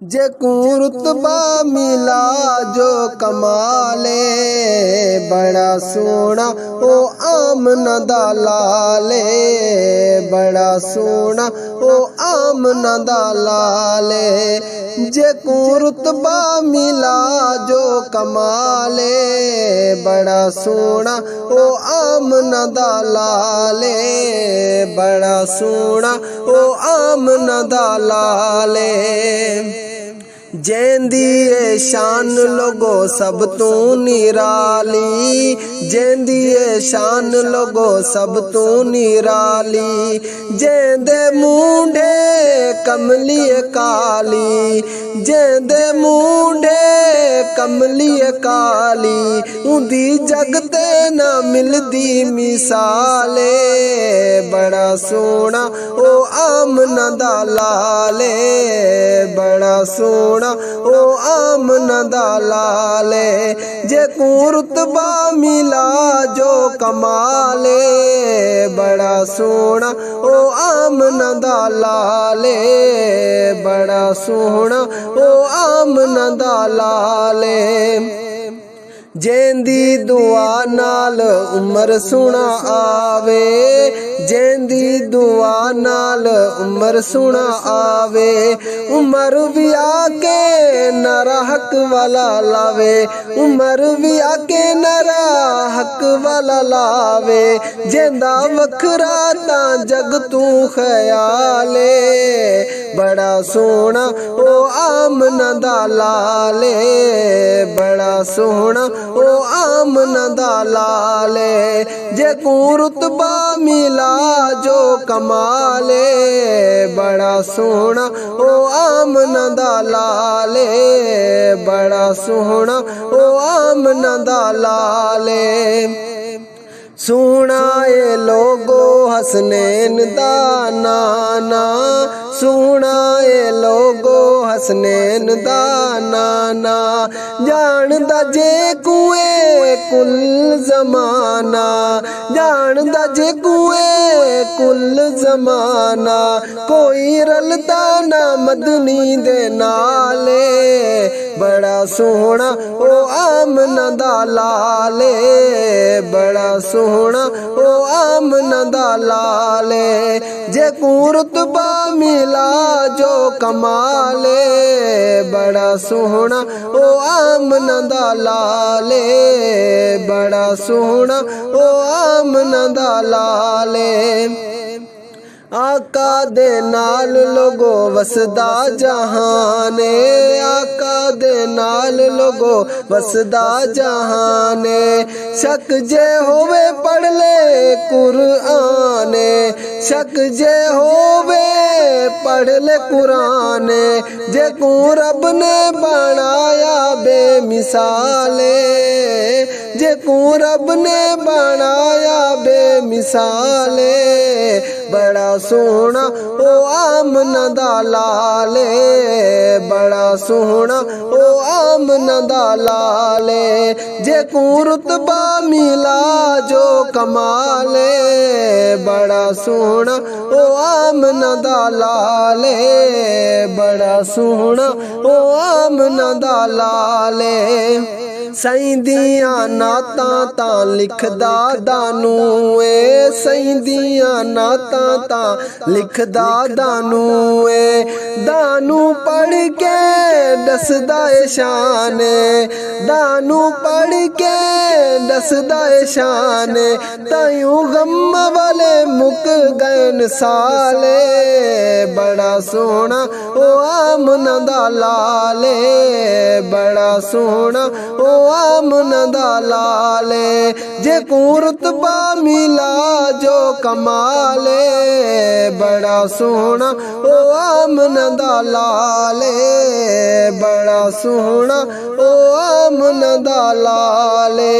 जे को रुतबा मिला जो कमाले, बड़ा सोना ओ आमना दा लाले, बड़ा सोना ओ आमना दा लाले। जे को रुतबा मिला जो कमाले, बड़ा सोना ओ आमना दा लाले, बड़ा सोना ओ आमना दा लाले। जेंदी ए शान लोगो सब तू निराली, जेंदी ए शान लोगो सब तू निराली। जेंदे मुंडे कमली काली, जेंदे मुंडे कमली काली। उंदी जगते ना मिलदी मिसाले, बड़ा सोना ओ आमना दा लाले, बड़ा सोना ओ आमना दा लाले। जे को रुतबा मिला जो कमाले, बड़ा सोना ओ आमना दा लाले, बड़ा सोना ओ आमना दा लाले। जेंदी दुआ नाल उमर सुना आवे, जेंदी दुआ नाल उमर सुना आवे। उमर भी आके नरा हक वाला लावे, उमर भी आके नरा हक वाला लावे। जेंदा वखरा ता जग तू ख्याले, बड़ा सोना ओ आमना दा लाले, बड़ा सोना ओ आमना दा लाले। जे को रुतबा मिला जो कमाले, बड़ा सोना ओ आमना दा लाले, बड़ा सोना ओ आमना दा लाले। सोना ए लोगो हसनैन दा नाना, सोना ए लोगो हसनैन दा नाना। जानदा जे कुए कुल जमाना, जानदा जे कुए कुल जमाना। कोई रलदा ना मदनी दे नाले, बड़ा सोना ओ आमना दा लाले, बड़ा सोना ओ आमना दा लाले। जे को रुतबा मिला जो कमाले, बड़ा सोना ओ आमना दा लाले, बड़ा सोना ओ आमना दा लाले। आका दे नाल लोगो वसदा जहाने, आका दे नाल लोगो वसदा जहाने। शक जे होवे पढ़ ले कुराने, शक जे होवे पढ़ ले कुराने। जे को रब ने बनाया बेमिसाले, जे को रब ने बनाया बेमिसाले। बड़ा सोना ओ आमना दा लाले, बड़ा सोना ओ आमना दा लाले। जे को रुतबा मिला जो कमाले, बड़ा सोना ओ आमना दा लाले, बड़ा सोना ओ आमना दा लाले। सईंदियां नातां तां लिखदा दानू ए, सईंदियां नातां तां लिखदा दानू ए। दानू पढ़ के दसदा ए शान, दानू पढ़ के दसदा ए शान। तायूं गम वाले मुक गए साले, बड़ा सोना ओ आमना दा लाले, बड़ा सोना ओ आमना दा लाले। जे को रुतबा मिला जो कमाले, बड़ा सोना ओ आमना दा लाले, बड़ा सोना ओ आमना दा लाले।